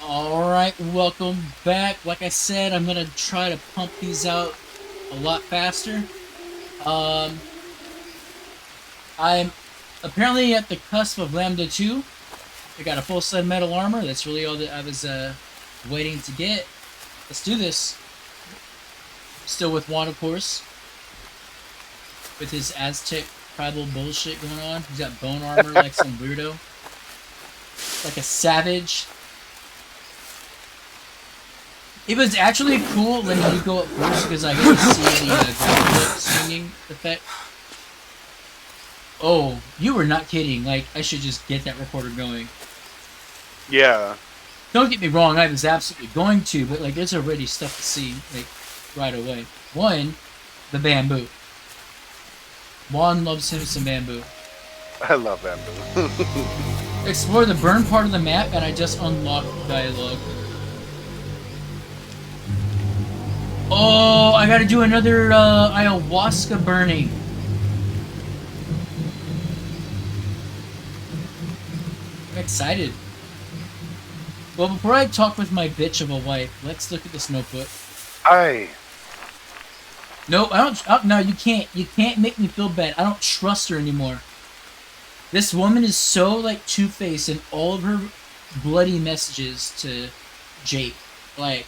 Alright, welcome back. Like I said, I'm gonna try to pump these out a lot faster. Um, I'm apparently at the cusp of LAMDA-2. I got a full set of metal armor. That's really all that I was waiting to get. Let's do this. Still with Juan, of course. With his Aztec tribal bullshit going on. He's got bone armor like some weirdo. Like a savage. It was actually cool letting you go up first because I get to see the grapple swinging effect. Oh, you were not kidding. Like, I should just get that recorder going. Yeah. Don't get me wrong, I was absolutely going to, but like, there's already stuff to see, like, right away. One, the bamboo. Juan loves him some bamboo. I love bamboo. Explore the burn part of the map, and I just unlocked dialogue. Oh, I gotta do another ayahuasca burning. I'm excited. Well, before I talk with my bitch of a wife, let's look at this notebook. Aye. No, I don't. No, you can't. You can't make me feel bad. I don't trust her anymore. This woman is so like two-faced in all of her bloody messages to Jake. Like,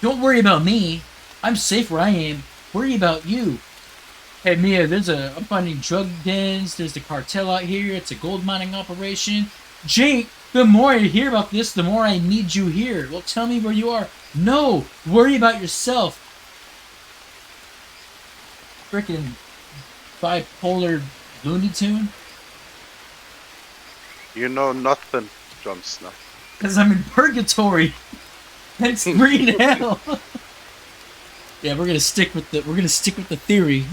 don't worry about me. I'm safe where I am. Worry about you. Hey Mia, I'm finding drug dens. There's the cartel out here. It's a gold mining operation. Jake, the more I hear about this, the more I need you here. Well, tell me where you are. No, worry about yourself. Frickin' bipolar Looney Tune. You know nothing, Jon Snow. Cause I'm in purgatory. It's green hell. Yeah, we're gonna stick with the theory.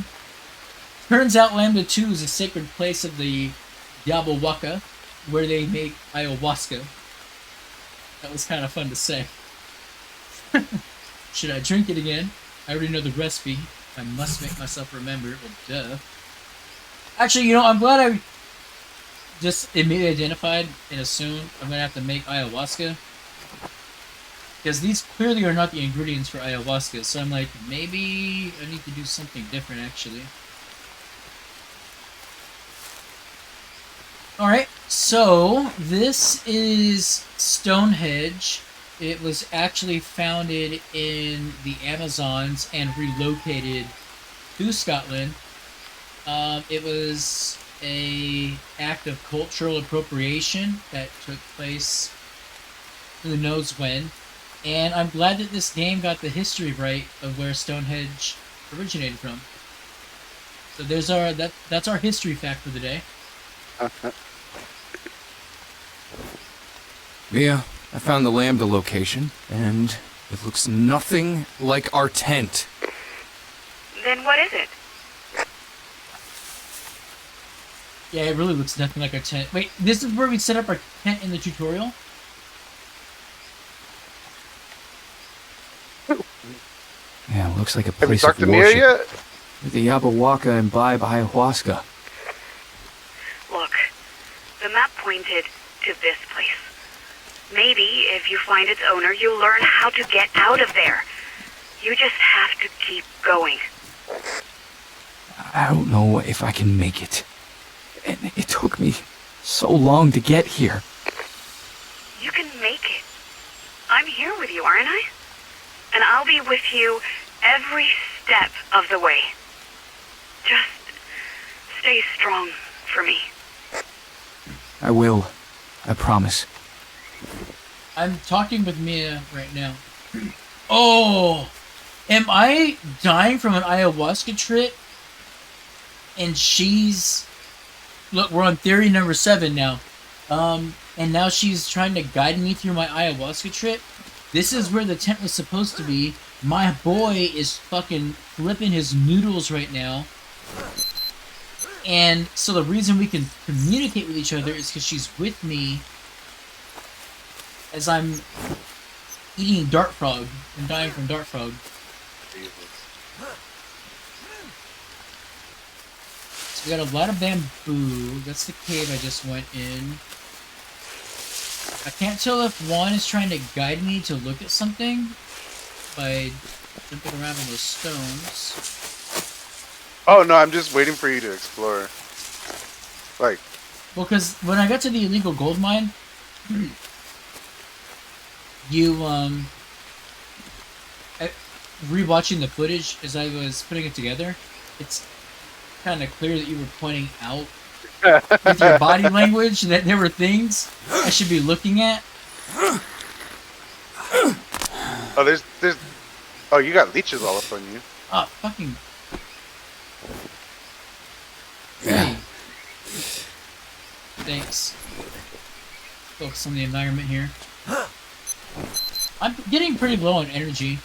Turns out LAMDA-2 is a sacred place of the Yabahuaca, where they make ayahuasca. That was kind of fun to say. Should I drink it again? I already know the recipe. I must make myself remember it. Well, duh. Actually, I'm glad I just immediately identified and assumed I'm gonna have to make ayahuasca. Because these clearly are not the ingredients for ayahuasca, so I'm like, maybe I need to do something different, actually. Alright, so this is Stonehenge. It was actually founded in the Amazons and relocated to Scotland. It was an act of cultural appropriation that took place who knows when. And I'm glad that this game got the history right of where Stonehenge originated from. So that's our history fact for the day. Mia, I found the Lambda location, and it looks nothing like our tent. Then what is it? Yeah, it really looks nothing like our tent. Wait, this is where we set up our tent in the tutorial? Yeah, it looks like a Have you place talked of to Mia worship. yet? Where the Yabahuaca imbibe ayahuasca. Look, the map pointed to this place. Maybe if you find its owner, you'll learn how to get out of there. You just have to keep going. I don't know if I can make it. And it took me so long to get here. You can make it. I'm here with you, aren't I? And I'll be with you every step of the way. Just stay strong for me. I will. I promise. I'm talking with Mia right now. Oh! Am I dying from an ayahuasca trip? And she's... Look, we're on theory number 7 now. And now she's trying to guide me through my ayahuasca trip. This is where the tent was supposed to be. My boy is fucking flipping his noodles right now. And so the reason we can communicate with each other is because she's with me as I'm eating dart frog and dying from dart frog. So we got a lot of bamboo. That's the cave I just went in. I can't tell if Juan is trying to guide me to look at something by jumping around on those stones. Oh no, I'm just waiting for you to explore. Like, Well, because when I got to the illegal gold mine, you, rewatching the footage as I was putting it together, it's kind of clear that you were pointing out with your body language that there were things I should be looking at. oh, there's, oh, you got leeches all up on you. Oh, fucking. Yeah. Hey. Thanks. Focus on the environment here. I'm getting pretty low on energy.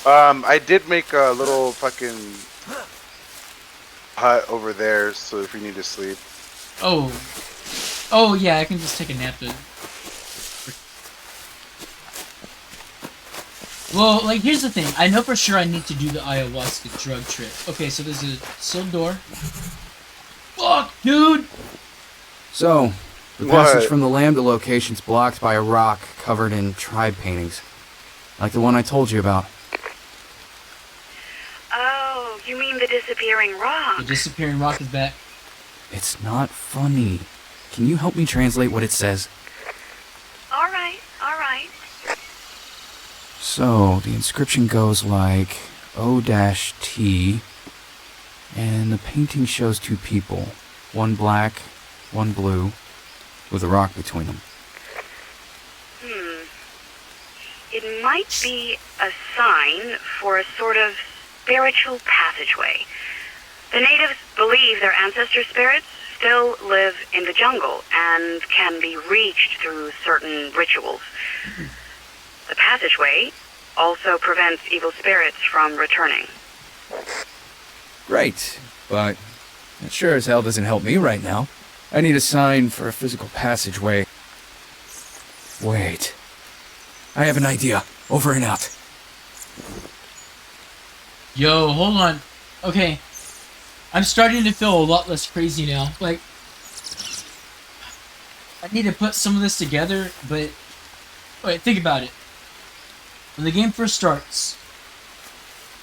I did make a little fucking hut over there, so if you need to sleep. Oh. Oh, yeah, I can just take a nap to... Well, like, here's the thing. I know for sure I need to do the ayahuasca drug trip. Okay, so there's a sealed door. Fuck, dude! So, the What? passage from the Lambda location's blocked by a rock covered in tribe paintings. Like the one I told you about. Oh, you mean the disappearing rock? The disappearing rock is back. It's not funny. Can you help me translate what it says? All right, all right. So, the inscription goes like O-T, and the painting shows two people. One black, one blue, with a rock between them. It might be a sign for a sort of spiritual passageway. The natives believe their ancestor spirits still live in the jungle and can be reached through certain rituals. The passageway also prevents evil spirits from returning. Great, but that sure as hell doesn't help me right now. I need a sign for a physical passageway. Wait. I have an idea. Over and out. Yo, hold on. Okay. I'm starting to feel a lot less crazy now. Like, I need to put some of this together, but... Wait, think about it. When the game first starts,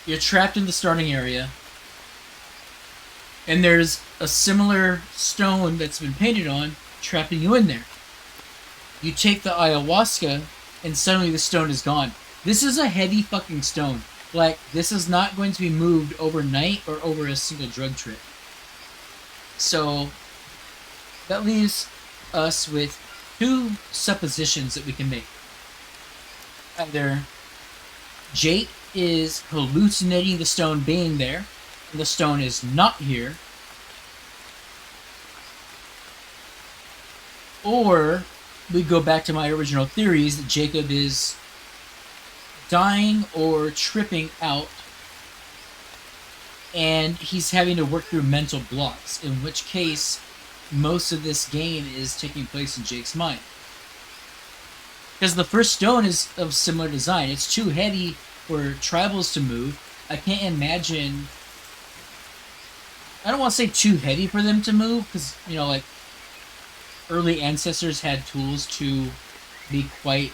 you're trapped in the starting area, and there's a similar stone that's been painted on, trapping you in there. You take the ayahuasca, and suddenly the stone is gone. This is a heavy fucking stone. Like, this is not going to be moved overnight or over a single drug trip. So, that leaves us with two suppositions that we can make. Either Jake is hallucinating the stone being there, and the stone is not here, or we go back to my original theories that Jacob is dying or tripping out, and he's having to work through mental blocks, in which case most of this game is taking place in Jake's mind. Because the first stone is of similar design. It's too heavy for tribals to move. I can't imagine... I don't want to say too heavy for them to move, because, you know, like, early ancestors had tools to be quite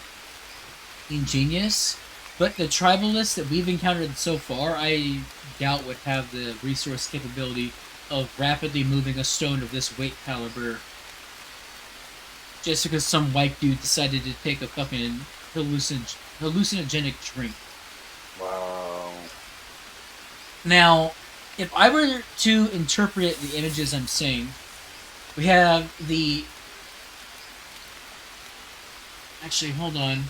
ingenious. But the tribalists that we've encountered so far, I doubt would have the resource capability of rapidly moving a stone of this weight caliber just because some white dude decided to take a fucking hallucinogenic drink. Wow. Now, if I were to interpret the images I'm seeing, we have the... Actually, hold on.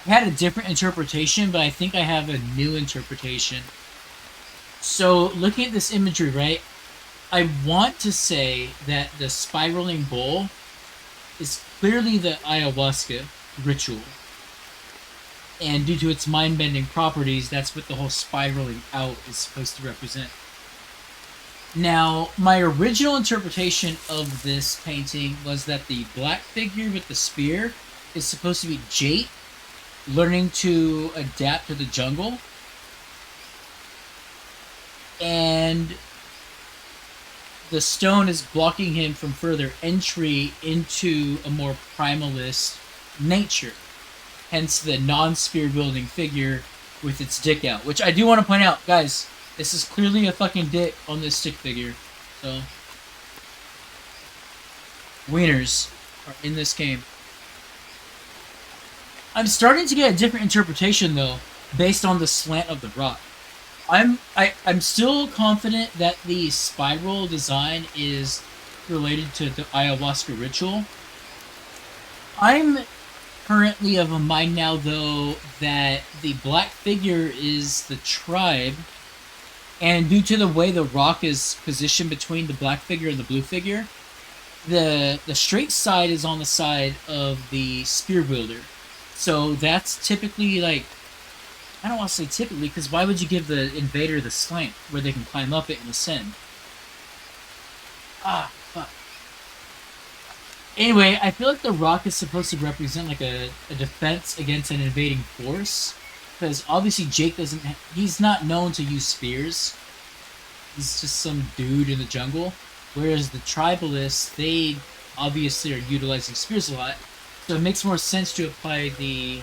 I had a different interpretation, but I think I have a new interpretation. So, looking at this imagery, right, I want to say that the spiraling bowl is clearly the ayahuasca ritual. And due to its mind-bending properties, that's what the whole spiraling out is supposed to represent. Now, my original interpretation of this painting was that the black figure with the spear is supposed to be Jake, learning to adapt to the jungle. And the stone is blocking him from further entry into a more primalist nature. Hence the non-spear wielding figure with its dick out. Which I do want to point out, guys, this is clearly a fucking dick on this stick figure. So, wieners are in this game. I'm starting to get a different interpretation though, based on the slant of the rock. I'm still confident that the spiral design is related to the ayahuasca ritual. I'm currently of a mind now though that the black figure is the tribe, and due to the way the rock is positioned between the black figure and the blue figure, the straight side is on the side of the spear wielder. So that's typically like, I don't want to say typically, because why would you give the invader the slant where they can climb up it and ascend? Ah, fuck. Anyway, I feel like the rock is supposed to represent like a defense against an invading force. Because obviously Jake doesn't, he's not known to use spears. He's just some dude in the jungle. Whereas the tribalists, they obviously are utilizing spears a lot. So it makes more sense to apply the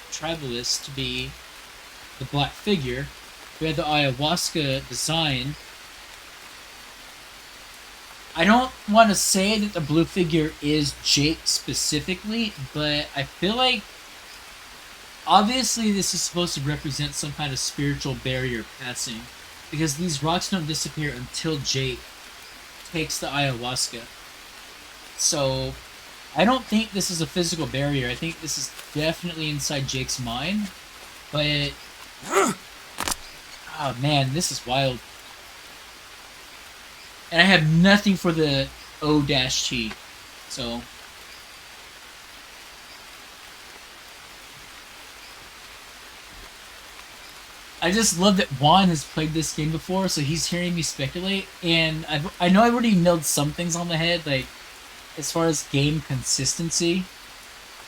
tribalist to be the black figure. We had the ayahuasca design. I don't want to say that the blue figure is Jake specifically, but I feel like obviously this is supposed to represent some kind of spiritual barrier passing, because these rocks don't disappear until Jake takes the ayahuasca. So I don't think this is a physical barrier. I think this is definitely inside Jake's mind. But oh man, this is wild. And I have nothing for the O-T. So I just love that Juan has played this game before, so he's hearing me speculate, and I know I've already nailed some things on the head, like as far as game consistency.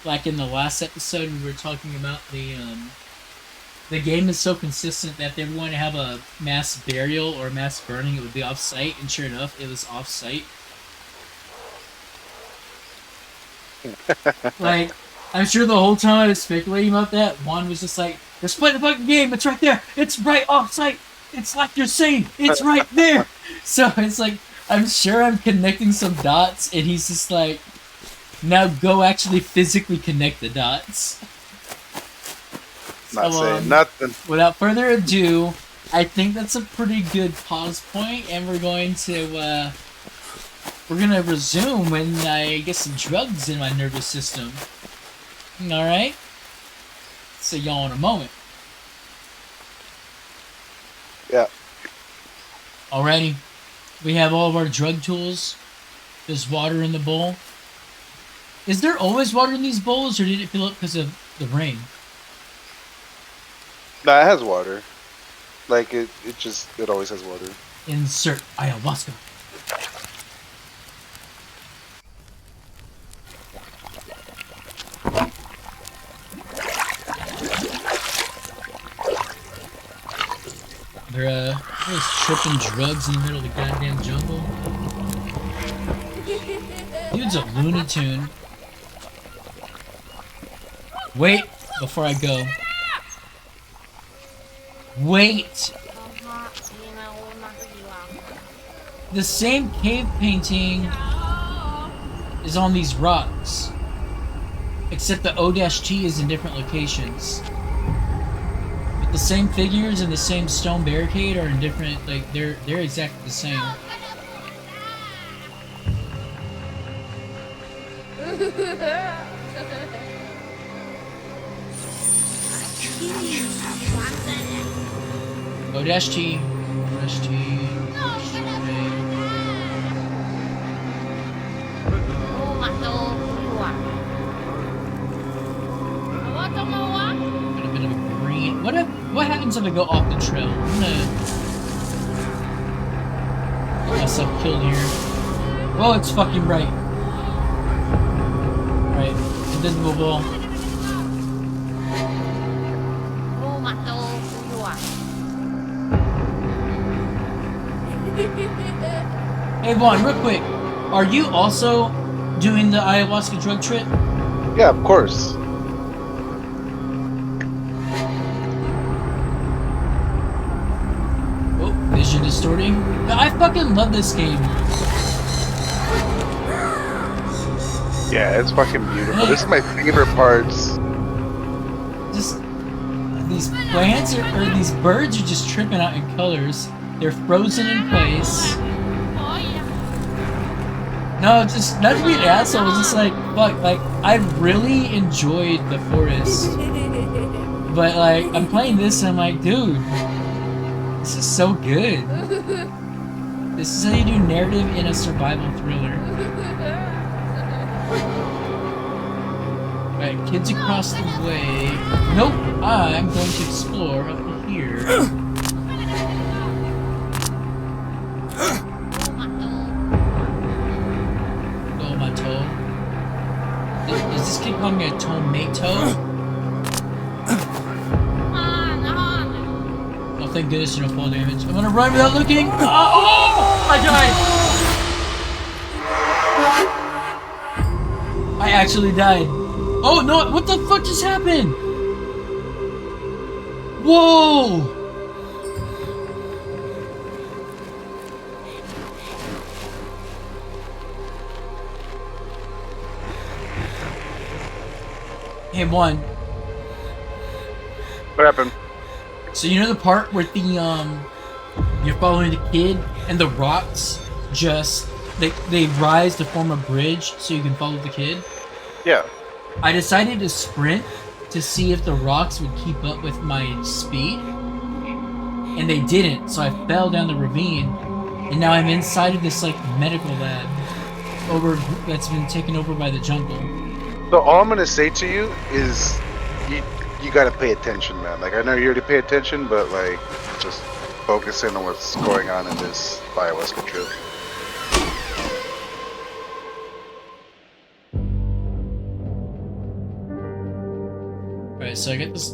Like in the last episode, we were talking about the game is so consistent that if they were going to have a mass burial or mass burning, it would be off-site, and sure enough, it was off-site. Like, I'm sure the whole time I was speculating about that, Juan was just like, just play the fucking game, it's right there, it's right off-site, it's like you're saying, it's right there! So it's like, I'm sure I'm connecting some dots, and he's just like, now go actually physically connect the dots. Not saying nothing. Without further ado, I think that's a pretty good pause point, and we're going to resume when I get some drugs in my nervous system. Alright? See y'all in a moment. Yeah. Alrighty. We have all of our drug tools. There's water in the bowl. Is there always water in these bowls, or did it fill up because of the rain? No, it has water. Like, it always has water. Insert ayahuasca. They're just tripping drugs in the middle of the goddamn jungle. Dude's a Looney Tune. Wait before I go. Wait! The same cave painting is on these rocks, except the O-T is in different locations. But the same figures and the same stone barricade are in different, like, they're exactly the same. O-T. Got a bit of a green. What happens if I go off the trail? I'm gonna get myself killed here. Whoa, it's fucking bright. Right, invisible ball. Hey, Vaughn, real quick. Are you also doing the ayahuasca drug trip? Yeah, of course. Oh, vision distorting. I fucking love this game. Yeah, it's fucking beautiful. Hey. This is my favorite parts. Just these plants or these birds are just tripping out in colors. They're frozen in place. No, just not to be an asshole. It's just like fuck. Like I really enjoyed the forest, but like I'm playing this and I'm like, dude, this is so good. This is how you do narrative in a survival thriller. Right, kids across the way. Nope, I'm going to explore up here. Tomato. Is this kid calling me a tomato? Oh, thank goodness you don't fall damage. I'm gonna run without looking. Oh! I died. I actually died. Oh no! What the fuck just happened? Whoa! Hey, one. What happened? So you know the part where the you're following the kid and the rocks just they rise to form a bridge so you can follow the kid? Yeah. I decided to sprint to see if the rocks would keep up with my speed, and they didn't, so I fell down the ravine, and now I'm inside of this like medical lab that's been taken over by the jungle. So all I'm gonna say to you is, you gotta pay attention, man. Like I know you already pay attention, but like just focus in on what's going on in this ayahuasca trip. Alright, so I get this.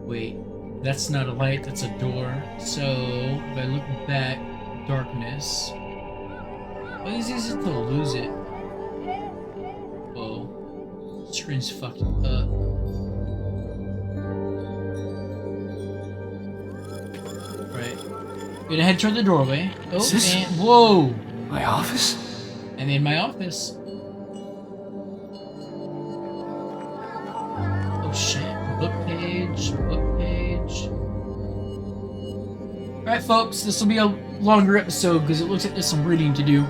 Wait, that's not a light, that's a door. So if I look back, darkness. Well, it's easy to lose it. Whoa. Screen's fucking up. Right. Gonna head toward the doorway. Oh, Is this- and whoa! My office? I'm in my office. Oh shit. Book page, book page. Alright, folks, this will be a longer episode because it looks like there's some reading to do.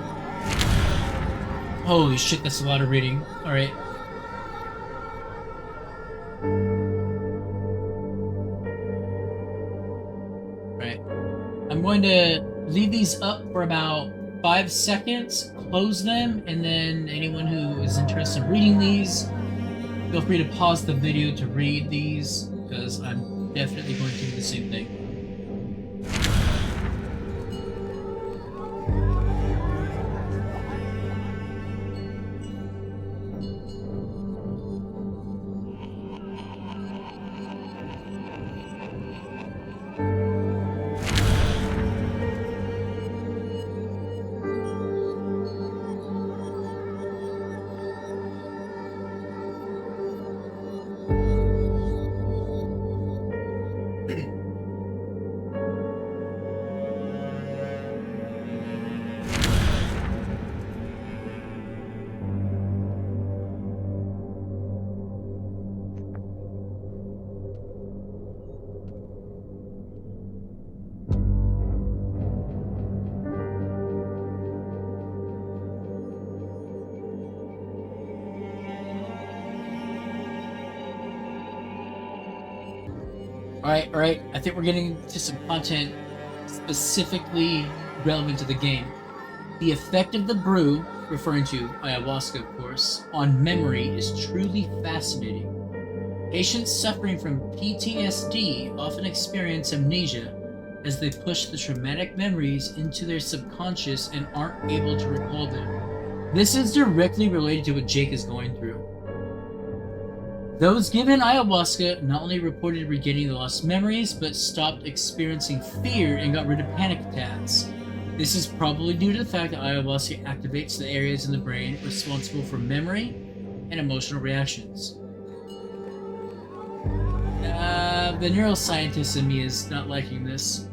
Holy shit, that's a lot of reading. Alright. Right. I'm going to leave these up for about 5 seconds, close them, and then anyone who is interested in reading these, feel free to pause the video to read these, because I'm definitely going to do the same thing. Alright, I think we're getting to some content specifically relevant to the game. The effect of the brew, referring to ayahuasca of course, on memory is truly fascinating. Patients suffering from PTSD often experience amnesia as they push the traumatic memories into their subconscious and aren't able to recall them. This is directly related to what Jake is going through. Those given ayahuasca not only reported regaining the lost memories, but stopped experiencing fear and got rid of panic attacks. This is probably due to the fact that ayahuasca activates the areas in the brain responsible for memory and emotional reactions. The neuroscientist in me is not liking this.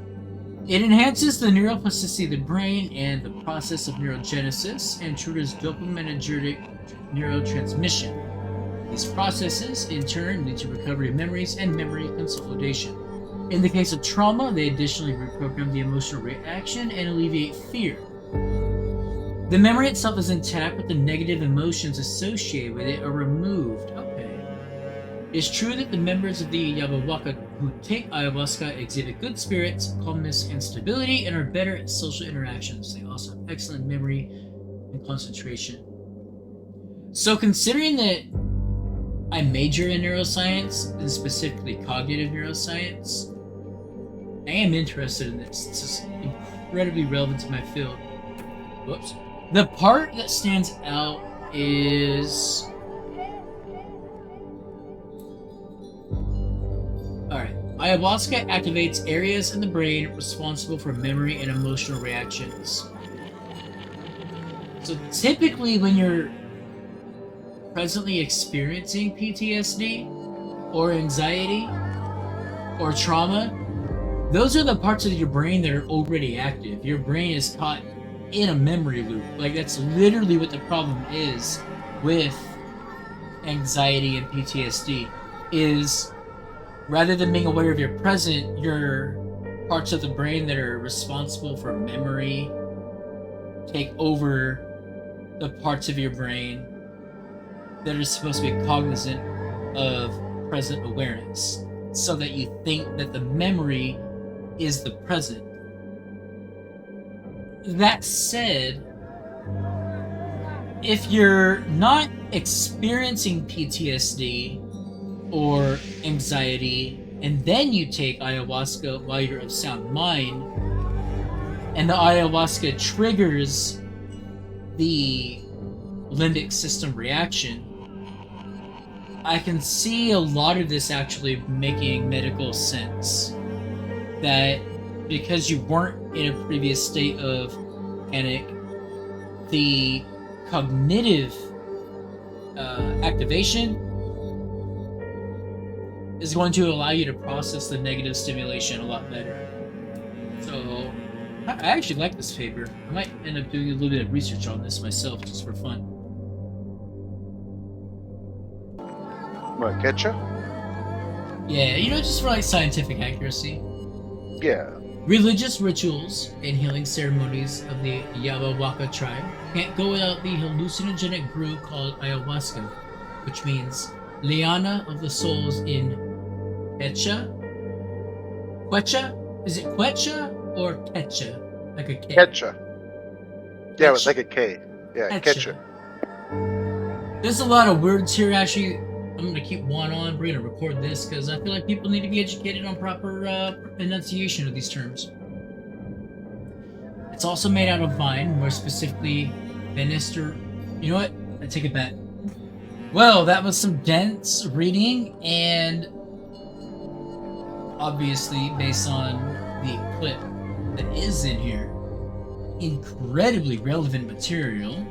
It enhances the neuroplasticity of the brain and the process of neurogenesis and triggers dopaminergic neurotransmission. These processes, in turn, lead to recovery of memories and memory consolidation. In the case of trauma, they additionally reprogram the emotional reaction and alleviate fear. The memory itself is intact, but the negative emotions associated with it are removed. Okay. It's true that the members of the Yabahuaca who take ayahuasca exhibit good spirits, calmness, and stability, and are better at social interactions. They also have excellent memory and concentration. So considering that I major in neuroscience, and specifically cognitive neuroscience, I am interested in this. This is incredibly relevant to my field. Whoops. The part that stands out is... Alright. Ayahuasca activates areas in the brain responsible for memory and emotional reactions. So typically when you're presently experiencing PTSD or anxiety or trauma, those are the parts of your brain that are already active. Your brain is caught in a memory loop. Like, that's literally what the problem is with anxiety and PTSD, is rather than being aware of your present, your parts of the brain that are responsible for memory take over the parts of your brain that are supposed to be cognizant of present awareness, so that you think that the memory is the present. That said, if you're not experiencing PTSD or anxiety, and then you take ayahuasca while you're of sound mind, and the ayahuasca triggers the limbic system reaction, I can see a lot of this actually making medical sense. That because you weren't in a previous state of panic, the cognitive activation is going to allow you to process the negative stimulation a lot better. So, I actually like this paper. I might end up doing a little bit of research on this myself, just for fun. What, getcha? Yeah, you know, just for like scientific accuracy. Yeah. Religious rituals and healing ceremonies of the Yabahuaca tribe can't go without the hallucinogenic brew called ayahuasca, which means liana of the souls in Quechua? Quechua? Is it Quechua or Quechua? Like a K? Getcha. Yeah, it's like a K. Yeah, Quechua. getcha. There's a lot of words here, actually. I'm going to keep one on. We're going to record this because I feel like people need to be educated on proper enunciation of these terms. It's also made out of vine, more specifically Benister. You know what? I take it back. Well, that was some dense reading, and obviously based on the clip that is in here, incredibly relevant material.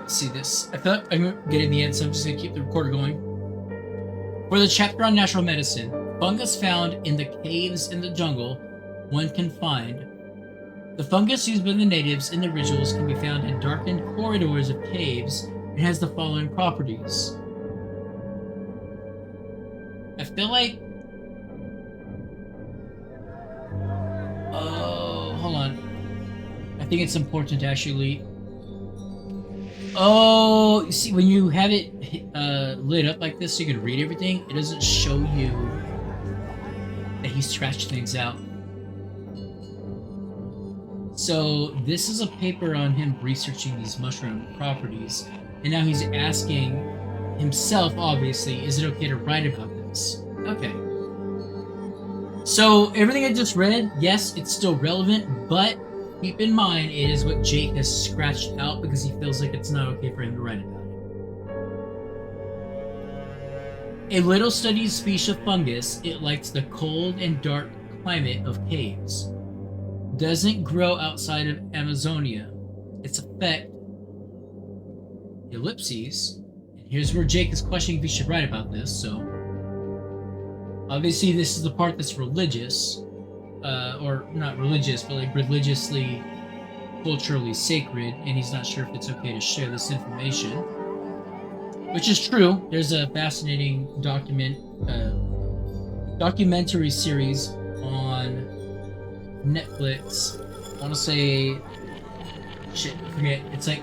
See this. I thought I'm getting the end, so I'm just gonna keep the recorder going. For the chapter on natural medicine, fungus found in the caves in the jungle, one can find. The fungus used by the natives in the rituals can be found in darkened corridors of caves and has the following properties. I feel like... Oh, hold on. I think it's important to actually... Oh, you see, when you have it lit up like this so you can read everything, it doesn't show you that he scratched things out. So this is a paper on him researching these mushroom properties, and now he's asking himself, obviously, is it okay to write about this? Okay. So everything I just read, yes, it's still relevant, but keep in mind, it is what Jake has scratched out because he feels like it's not okay for him to write about A little studied species of fungus, it likes the cold and dark climate of caves. Doesn't grow outside of Amazonia. Its effect, ellipses, and here's where Jake is questioning if he should write about this, so obviously this is the part that's religious, or not religious, but like religiously, culturally sacred, and he's not sure if it's okay to share this information. Which is true. There's a fascinating documentary series on Netflix. I want to say, shit, I forget. It's like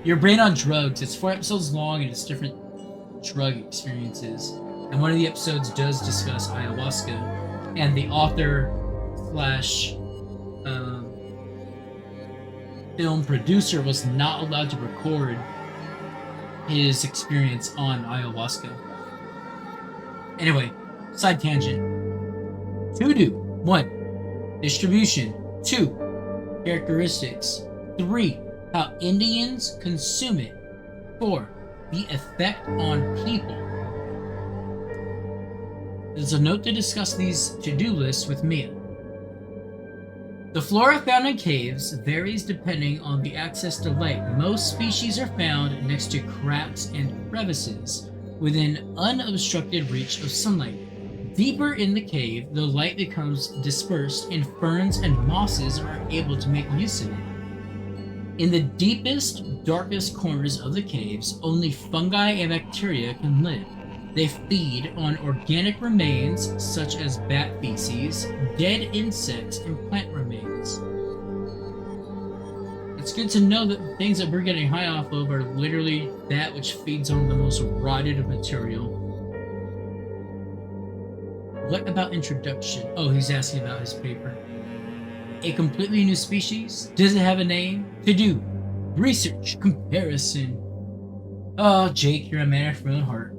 Your Brain on Drugs. It's 4 episodes long and it's different drug experiences. And one of the episodes does discuss ayahuasca, and the author slash film producer was not allowed to record his experience on ayahuasca. Anyway, side tangent. 2 do. 1. Distribution. 2. Characteristics. 3. How Indians consume it. 4. The effect on people. There's a note to discuss these to-do lists with Mia. The flora found in caves varies depending on the access to light. Most species are found next to cracks and crevices, within unobstructed reach of sunlight. Deeper in the cave, the light becomes dispersed and ferns and mosses are able to make use of it. In the deepest, darkest corners of the caves, only fungi and bacteria can live. They feed on organic remains such as bat feces, dead insects, and plant remains. It's good to know that the things that we're getting high off of are literally that which feeds on the most rotted of material. What about introduction? Oh, he's asking about his paper. A completely new species? Does it have a name? To do. Research. Comparison. Oh, Jake, you're a man after my own heart.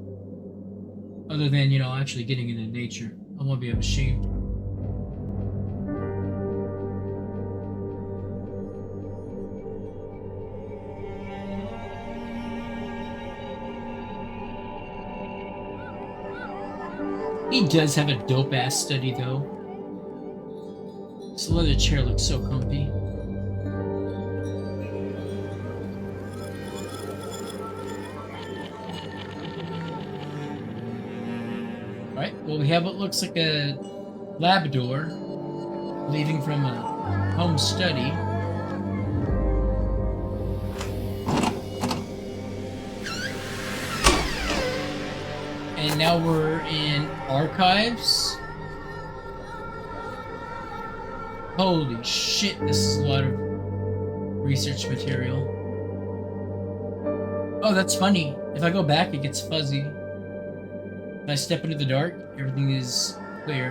Other than, actually getting into nature. I won't be ashamed. He does have a dope-ass study, though. This leather chair looks so comfy. Alright, well, we have what looks like a Labrador leaving from a home study. And now we're in archives. Holy shit, this is a lot of research material. Oh, that's funny. If I go back, it gets fuzzy. If I step into the dark, everything is clear.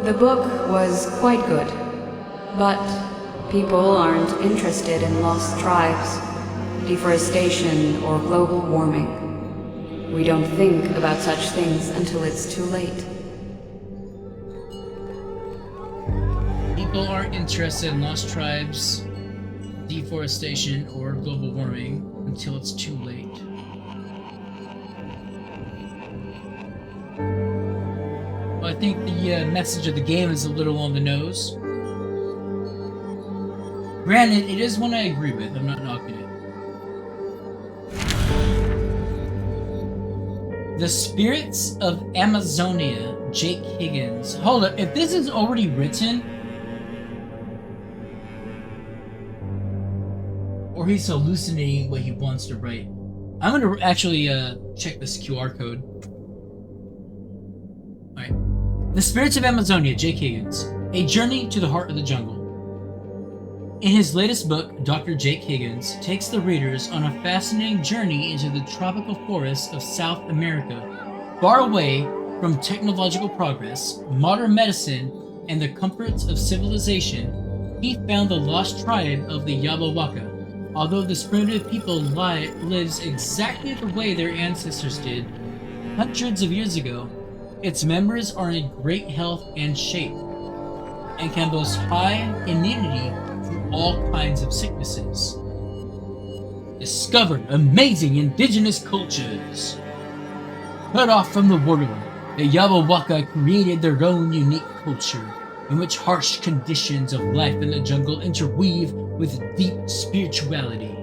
The book was quite good, but people aren't interested in lost tribes, deforestation, or global warming. We don't think about such things until it's too late. People aren't interested in lost tribes, deforestation, or global warming until it's too late. Well, I think the message of the game is a little on the nose. Granted, it is one I agree with. I'm not knocking it. The Spirits of Amazonia, Jake Higgins. Hold up, if this is already written, or he's hallucinating what he wants to write, I'm gonna actually check this QR code. Alright. The Spirits of Amazonia, Jake Higgins. A Journey to the Heart of the Jungle. In his latest book, Dr. Jake Higgins takes the readers on a fascinating journey into the tropical forests of South America. Far away from technological progress, modern medicine, and the comforts of civilization, he found the lost tribe of the Yabahuaca. Although this primitive people lives exactly the way their ancestors did hundreds of years ago, its members are in great health and shape, and can boast high immunity to all kinds of sicknesses. Discover amazing indigenous cultures. Cut off from the world, the Yabawaka created their own unique culture, in which harsh conditions of life in the jungle interweave with deep spirituality.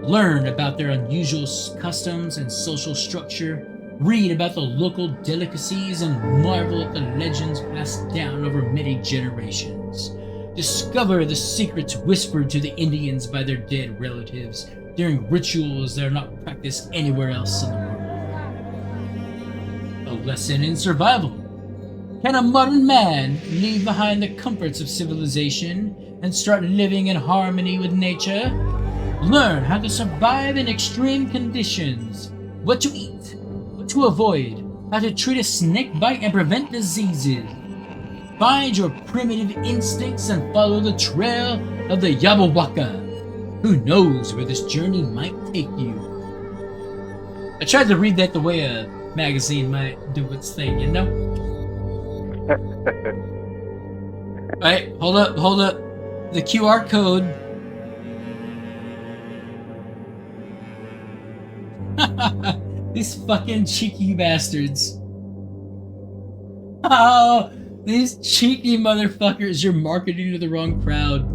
Learn about their unusual customs and social structure, read about the local delicacies, and marvel at the legends passed down over many generations. Discover the secrets whispered to the Indians by their dead relatives during rituals that are not practiced anywhere else in the world. A lesson in survival. Can a modern man leave behind the comforts of civilization and start living in harmony with nature? Learn how to survive in extreme conditions, what to eat, what to avoid, how to treat a snake bite and prevent diseases. Find your primitive instincts and follow the trail of the Yabawaka. Who knows where this journey might take you? I tried to read that the way a magazine might do its thing, you know? Alright, hold up. The QR code. These fucking cheeky bastards. Oh, these cheeky motherfuckers, you're marketing to the wrong crowd.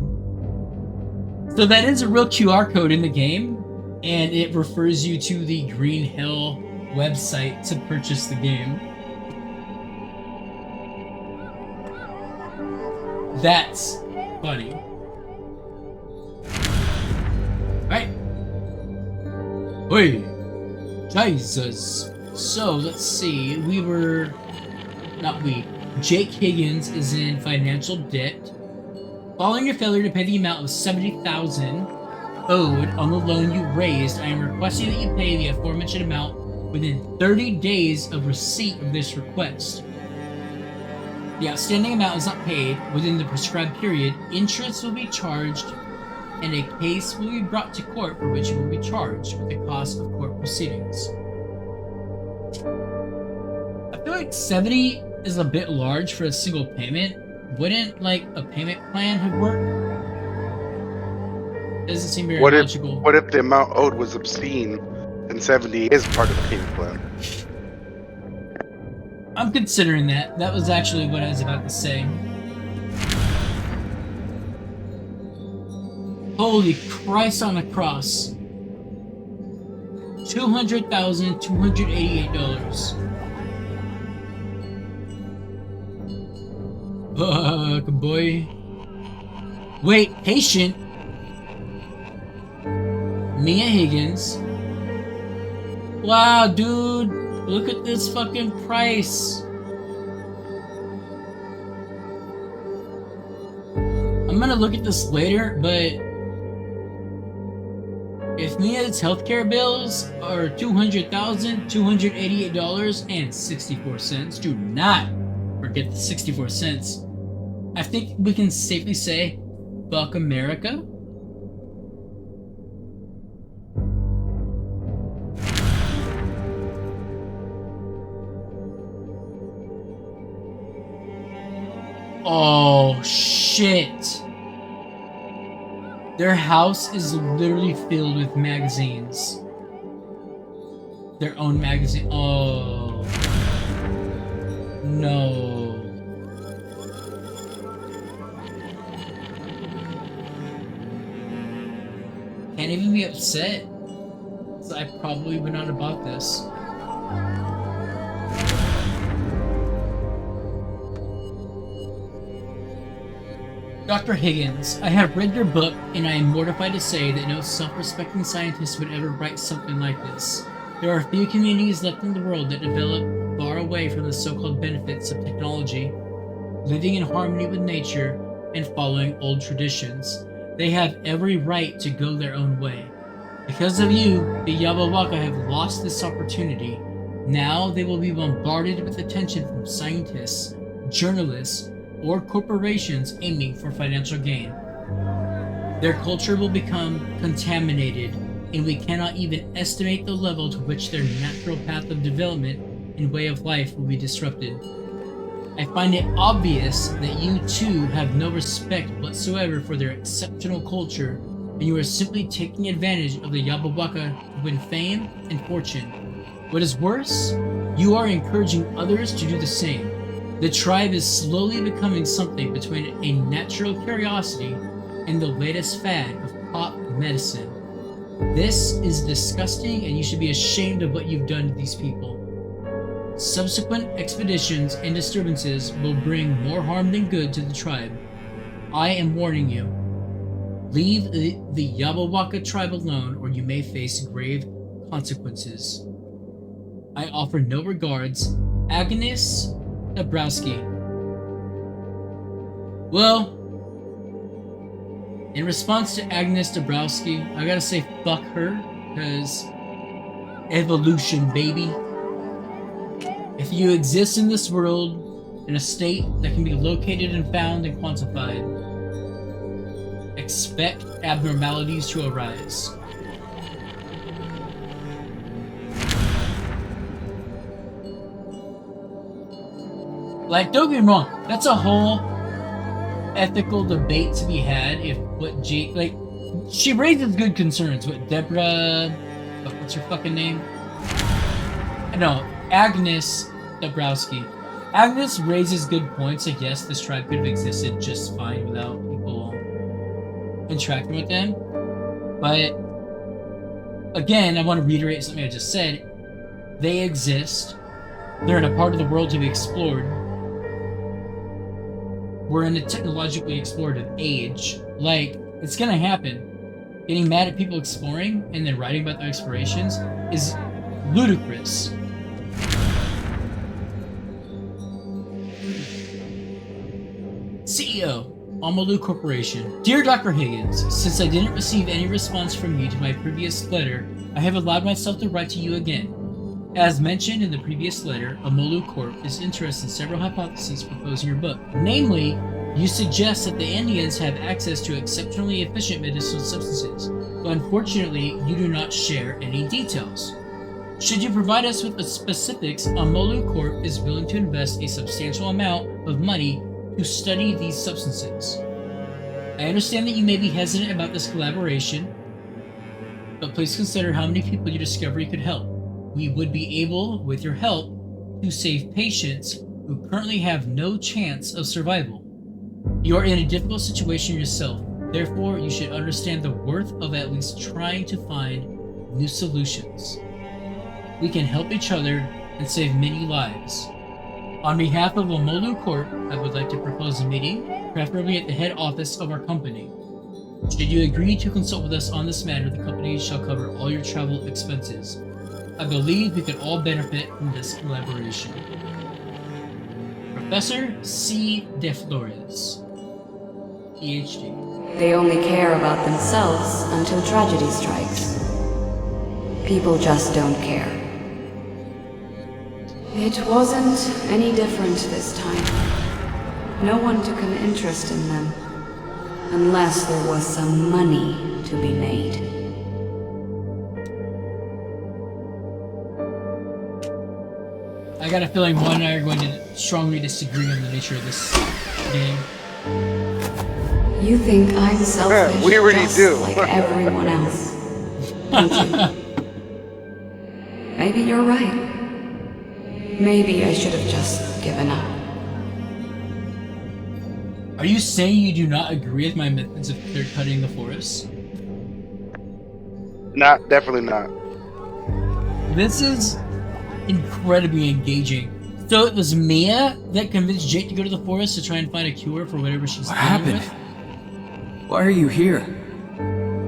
So that is a real QR code in the game, and it refers you to the Green Hell website to purchase the game. That's funny. Right? Oi! Jesus. So, let's see. Jake Higgins is in financial debt. Following your failure to pay the amount of $70,000 owed on the loan you raised, I am requesting that you pay the aforementioned amount within 30 days of receipt of this request. The outstanding amount is not paid within the prescribed period. Interest will be charged, and a case will be brought to court for which you will be charged with the cost of court proceedings. I feel like 70 is a bit large for a single payment. Wouldn't like a payment plan have worked? Doesn't seem very logical. What if the amount owed was obscene and 70 is part of the payment plan? I'm considering that. That was actually what I was about to say. Holy Christ on a cross. $200,288. Fuck, boy. Wait, patient. Mia Higgins. Wow, dude. Look at this fucking price. I'm gonna look at this later, but if Mia's healthcare bills are $200,288.64, do not forget the 64 cents. I think we can safely say, fuck America. Oh, shit. Their house is literally filled with magazines. Their own magazine. Oh. No. Can't even be upset. So I probably would not have bought this. Dr. Higgins, I have read your book, and I am mortified to say that no self-respecting scientist would ever write something like this. There are few communities left in the world that develop far away from the so-called benefits of technology, living in harmony with nature, and following old traditions. They have every right to go their own way. Because of you, the Yabawaka have lost this opportunity. Now they will be bombarded with attention from scientists, journalists, or corporations aiming for financial gain. Their culture will become contaminated, and we cannot even estimate the level to which their natural path of development and way of life will be disrupted. I find it obvious that you too have no respect whatsoever for their exceptional culture and you are simply taking advantage of the Yabawaka to win fame and fortune. What is worse, you are encouraging others to do the same. The tribe is slowly becoming something between a natural curiosity and the latest fad of pop medicine. This is disgusting, and you should be ashamed of what you've done to these people. Subsequent expeditions and disturbances will bring more harm than good to the tribe. I am warning you. Leave the Yabawaka tribe alone, or you may face grave consequences. I offer no regards, Agnes Dabrowski. Well, in response to Agnes Dabrowski, I gotta say fuck her, because evolution, baby. If you exist in this world in a state that can be located and found and quantified, expect abnormalities to arise. Like, don't get me wrong, that's a whole ethical debate to be had if what Jake, like, she raises good concerns. What Deborah, what's her fucking name? No, Agnes Dabrowski. Agnes raises good points. Like, yes, this tribe could have existed just fine without people interacting with them. But, again, I want to reiterate something I just said. They exist. They're in a part of the world to be explored. We're in a technologically explorative age. Like, it's gonna happen. Getting mad at people exploring and then writing about their explorations is ludicrous. CEO, Amalu Corporation. Dear Dr. Higgins, since I didn't receive any response from you to my previous letter, I have allowed myself to write to you again. As mentioned in the previous letter, Amalu Corp is interested in several hypotheses proposed in your book. Namely, you suggest that the Indians have access to exceptionally efficient medicinal substances, but unfortunately, you do not share any details. Should you provide us with the specifics, Amalu Corp is willing to invest a substantial amount of money to study these substances. I understand that you may be hesitant about this collaboration, but please consider how many people your discovery could help. We would be able, with your help, to save patients who currently have no chance of survival. You are in a difficult situation yourself, therefore you should understand the worth of at least trying to find new solutions. We can help each other and save many lives. On behalf of Amalu Corp, I would like to propose a meeting, preferably at the head office of our company. Should you agree to consult with us on this matter, the company shall cover all your travel expenses. I believe we could all benefit from this collaboration. Professor C. De Flores, PhD. They only care about themselves until tragedy strikes. People just don't care. It wasn't any different this time. No one took an interest in them, unless there was some money to be made. I got a feeling Juan and I are going to strongly disagree on the nature of this game. You think I'm selfish we already just do. like everyone else, don't you? Maybe you're right. Maybe I should have just given up. Are you saying you do not agree with my methods of clear-cutting the forest? Definitely not. This is incredibly engaging. So it was Mia that convinced Jake to go to the forest to try and find a cure for whatever she's What dealing happened? with? Why are you here?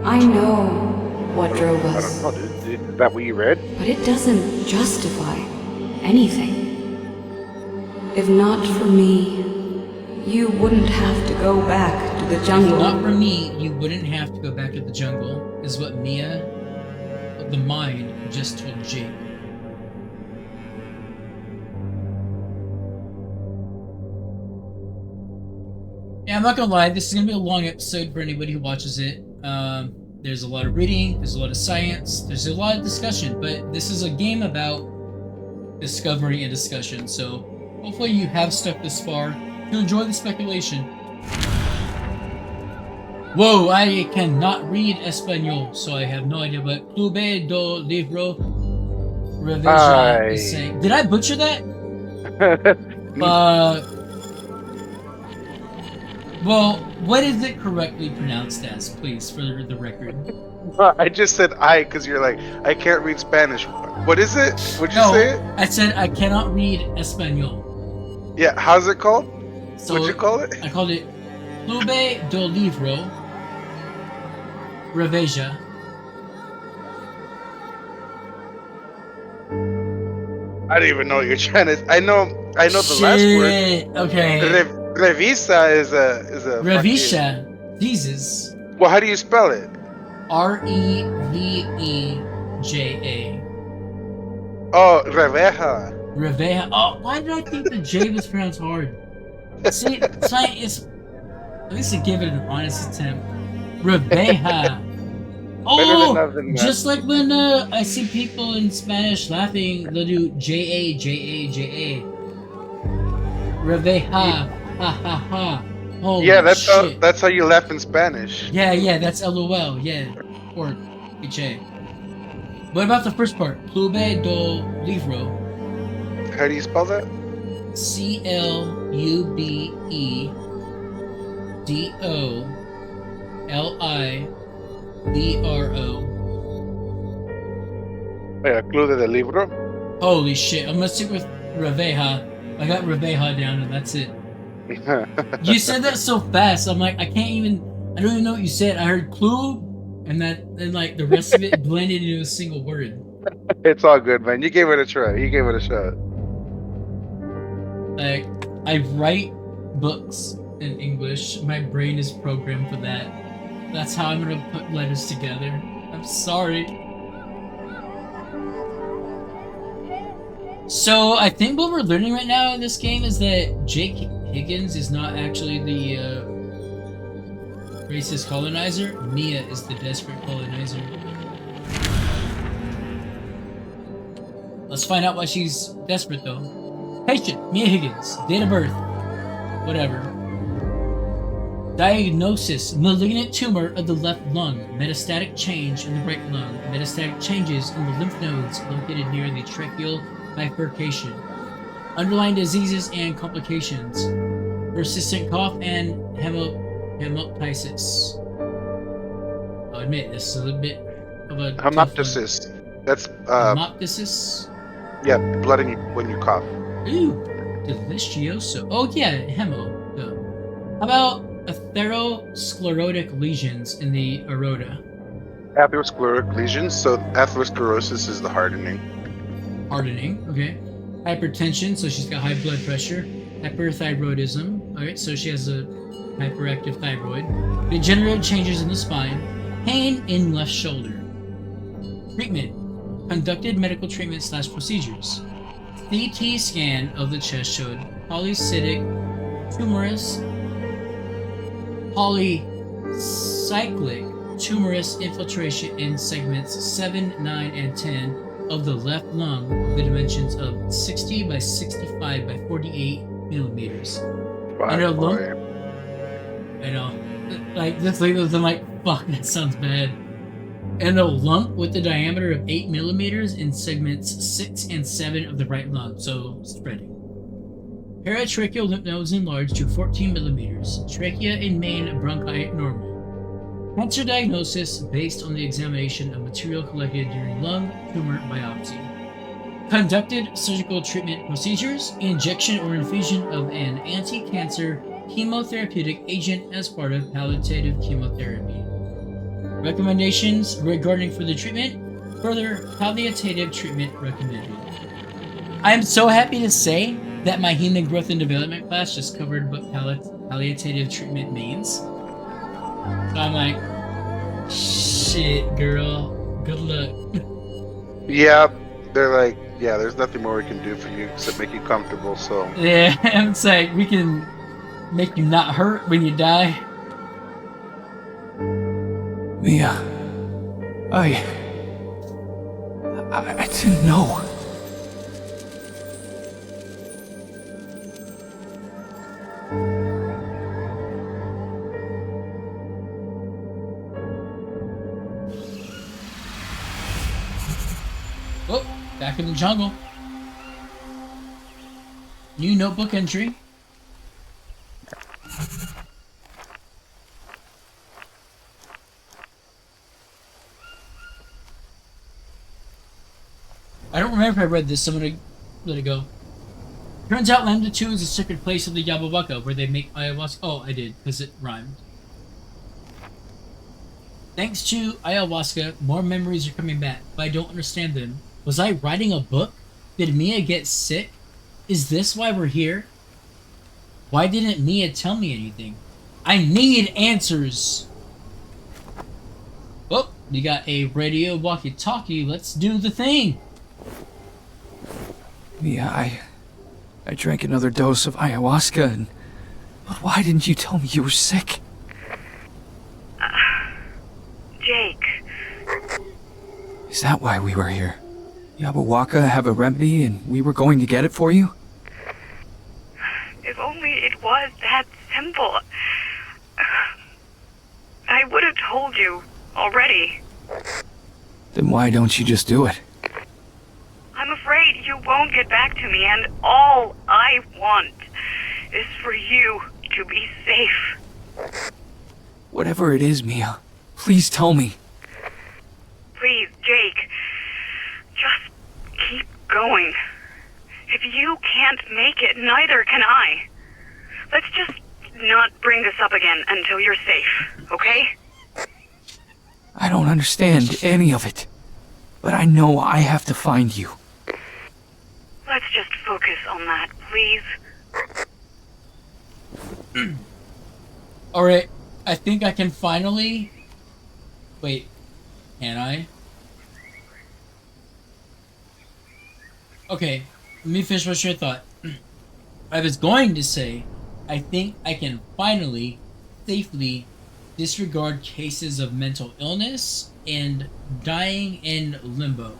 I know what drove I us, don't know, dude. Is that what you read? but it doesn't justify anything. If not for me, you wouldn't have to go back to the jungle. If not for me, you wouldn't have to go back to the jungle, is what Mia, the mind, just told Jake. Yeah, I'm not gonna lie, this is gonna be a long episode for anybody who watches it. There's a lot of reading, there's a lot of science, there's a lot of discussion, but this is a game about discovery and discussion, so hopefully you have stuck this far to enjoy the speculation. Whoa, I cannot read Espanol, so I have no idea what Clube do Libro Reveja is I. saying. Did I butcher that? Well, what is it correctly pronounced as, please, for the record? I just said I because you're like, I can't read Spanish. What is it? Would you say No, it? I said I cannot read Espanol. Yeah, how's it called? What'd you So call it? I called it Clube do Livro Reveja. I don't even know what you're trying to. I know the last word. Shit. Okay. Revisa is a fucking. Revisha. Jesus. Well, how do you spell it? Reveja. Oh, reveja. Reveja. Oh, why did I think the J was pronounced hard? See, it's at least to give it an honest attempt. Reveja. Better than Oh, nothing, man. just like when I see people in Spanish laughing, they'll do J-A. Reveja. Ha ha ha. Holy Yeah, shit. that's how you laugh in Spanish. Yeah, that's LOL, yeah. Or HA. What about the first part? Clube do Livro. How do you spell that? CLUBEDOLIVRO. Yeah, Club de Libro. Holy shit, I'm gonna stick with Reveja. I got Reveja down and that's it. You said that so fast, I'm like, I don't even know what you said. I heard clue and like the rest of it blended into a single word. It's all good, man. You gave it a try. You gave it a shot. Like, I write books in English. My brain is programmed for that. That's how I'm gonna put letters together. I'm sorry. So, I think what we're learning right now in this game is that Jake Higgins is not actually the racist colonizer. Mia is the desperate colonizer. Let's find out why she's desperate, though. Patient, Mia Higgins. Date of birth. Whatever. Diagnosis: malignant tumor of the left lung. Metastatic change in the right lung. Metastatic changes in the lymph nodes located near the tracheal bifurcation. Underlying diseases and complications: persistent cough and hemoptysis. I'll admit, this is a little bit of a Hemoptysis. That's hemoptysis. yeah, blood when you cough. Ooh, delicioso. Oh yeah, hemo. Duh. How about atherosclerotic lesions in the aorta? Atherosclerotic lesions. So atherosclerosis is the hardening. Hardening, okay. Hypertension, so she's got high blood pressure. Hyperthyroidism, alright, so she has a hyperactive thyroid. Degenerative changes in the spine. Pain in left shoulder. Treatment: conducted medical treatment / procedures. CT scan of the chest showed polycytic polycyclic tumorous infiltration in segments 7, 9, and 10 of the left lung, the dimensions of 60 by 65 by 48 millimeters. And a lump. I know. Like, this lady was like, fuck, that sounds bad. And a lump with a diameter of 8 millimeters in segments 6 and 7 of the right lung, so spreading. Paratracheal lymph nodes enlarged to 14 millimeters. Trachea and main bronchi normal. Cancer diagnosis based on the examination of material collected during lung tumor biopsy. Conducted surgical treatment procedures, injection or infusion of an anti-cancer chemotherapeutic agent as part of palliative chemotherapy. Recommendations regarding further treatment. Further palliative treatment recommended. I am so happy to say that my human growth and development class just covered what palliative treatment means. So I'm like, shit, girl, good luck. Yeah, they're like, yeah, there's nothing more we can do for you except make you comfortable. So Yeah, it's like we can make you not hurt when you die. Mia, I didn't know. Oh, back in the jungle. New notebook entry. I don't remember if I read this, so I'm gonna let it go. Turns out LAMDA-2 is a sacred place of the Yabahuaca where they make ayahuasca. Oh, I did, because it rhymed. Thanks to ayahuasca, more memories are coming back, but I don't understand them. Was I writing a book? Did Mia get sick? Is this why we're here? Why didn't Mia tell me anything? I need answers! Oh, we got a radio walkie-talkie. Let's do the thing! Yeah, I drank another dose of ayahuasca, and why didn't you tell me you were sick? Jake. Is that why we were here? Yabahuaca have a remedy, and we were going to get it for you? If only it was that simple. I would have told you already. Then why don't you just do it? I'm afraid you won't get back to me, and all I want is for you to be safe. Whatever it is, Mia, please tell me. Please, Jake, just keep going. If you can't make it, neither can I. Let's just not bring this up again until you're safe, okay? I don't understand any of it, but I know I have to find you. Let's just focus on that, please. Alright, I think I can finally... Wait, can I? Okay, let me finish my train of thought. I was going to say, I think I can finally, safely disregard cases of mental illness and dying in limbo.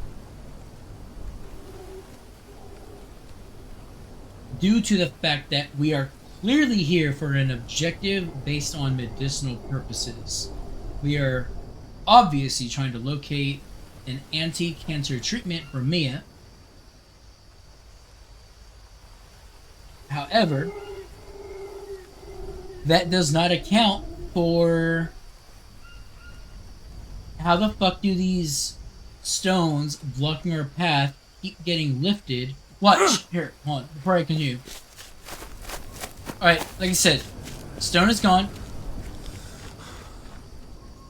Due to the fact that we are clearly here for an objective based on medicinal purposes. We are obviously trying to locate an anti-cancer treatment for Mia. However, that does not account for how the fuck do these stones blocking our path keep getting lifted. Watch! Here, hold on, before I continue. Alright, like I said, stone is gone.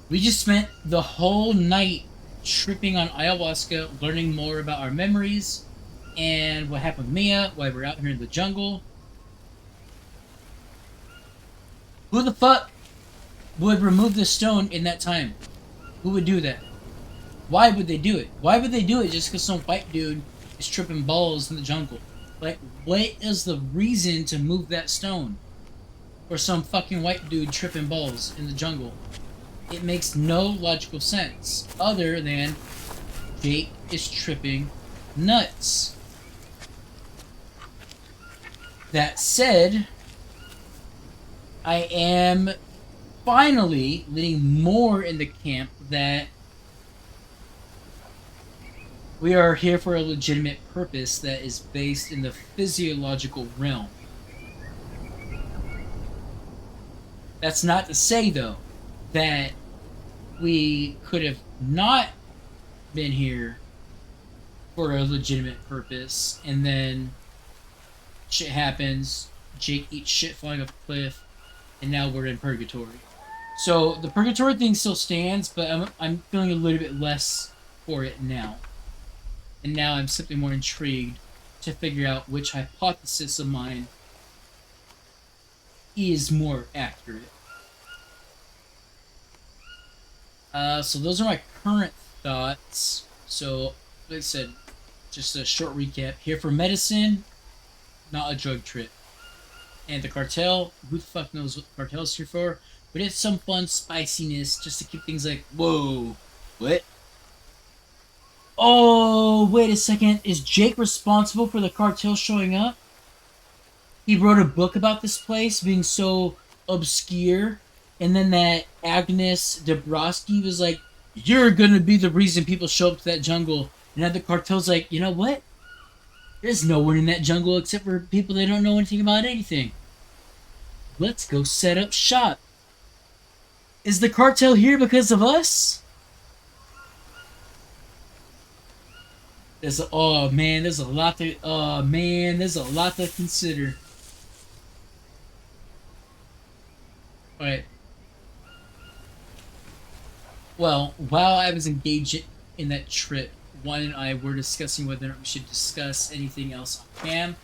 We just spent the whole night tripping on ayahuasca, learning more about our memories, and what happened with Mia, why we're out here in the jungle. Who the fuck would remove the stone in that time? Who would do that? Why would they do it? Why would they do it just because some white dude is tripping balls in the jungle? Like, what is the reason to move that stone? Or some fucking white dude tripping balls in the jungle? It makes no logical sense, other than Jake is tripping nuts. That said, I am finally leaning more in the camp that we are here for a legitimate purpose that is based in the physiological realm. That's not to say, though, that we could have not been here for a legitimate purpose, and then shit happens, Jake eats shit flying off a cliff, and now we're in purgatory. So the purgatory thing still stands, but I'm feeling a little bit less for it now. And now I'm simply more intrigued to figure out which hypothesis of mine is more accurate. So those are my current thoughts. So, like I said, just a short recap. Here for medicine, not a drug trip. And the cartel, who the fuck knows what the cartel's here for? But it's some fun spiciness just to keep things like, whoa, what? Oh, wait a second. Is Jake responsible for the cartel showing up? He wrote a book about this place being so obscure, and then that Agnes Dabrowski was like, you're gonna be the reason people show up to that jungle, And now the cartel's like, you know what? There's no one in that jungle except for people that don't know anything about anything. Let's go set up shop. Is the cartel here because of us? There's a lot to consider. Alright. Well, while I was engaged in that trip, Juan and I were discussing whether or not we should discuss anything else on cam.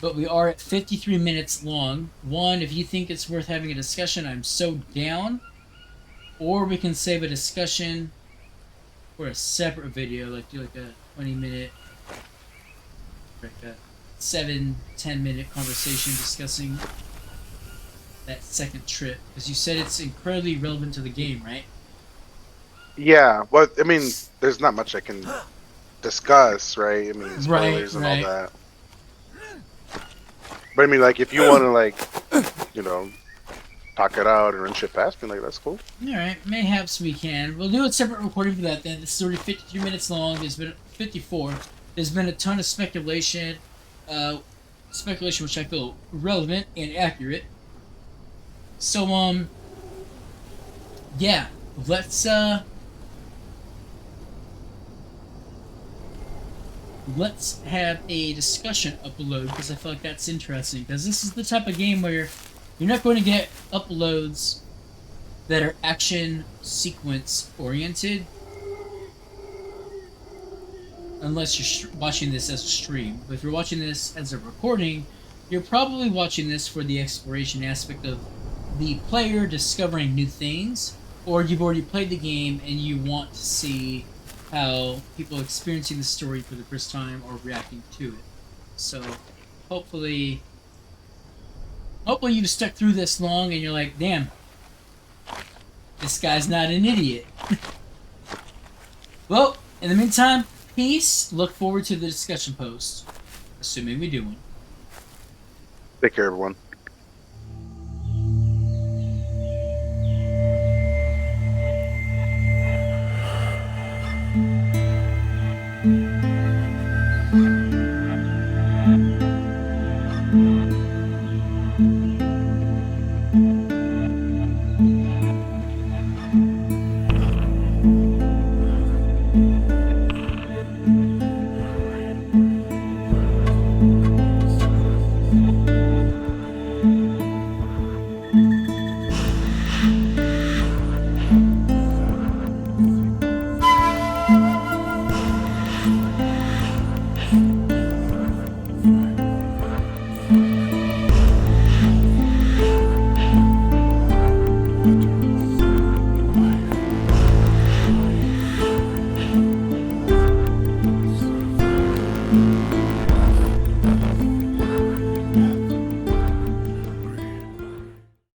But we are at 53 minutes long. Juan, if you think it's worth having a discussion, I'm so down. Or we can save a discussion for a separate video, like do like a 20-minute, like a 7-10 minute conversation discussing that second trip. Because you said it's incredibly relevant to the game, right? Yeah, well, I mean, there's not much I can discuss, right? I mean, spoilers and all that. But I mean, like, if you want to, like, you know, talk it out and run shit past me, like, that's cool. Alright, mayhaps we can. We'll do a separate recording for that then. This is already 53 minutes long. There's been 54. There's been a ton of speculation. Speculation which I feel relevant and accurate. So, yeah. Let's have a discussion upload, because I feel like that's interesting. Because this is the type of game where you're not going to get uploads that are action sequence oriented unless you're watching this as a stream. But if you're watching this as a recording, you're probably watching this for the exploration aspect of the player discovering new things, or you've already played the game and you want to see how people experiencing the story for the first time are reacting to it. So hopefully you've stuck through this long and you're like, damn, this guy's not an idiot. Well, in the meantime, peace. Look forward to the discussion post, assuming we do one. Take care, everyone.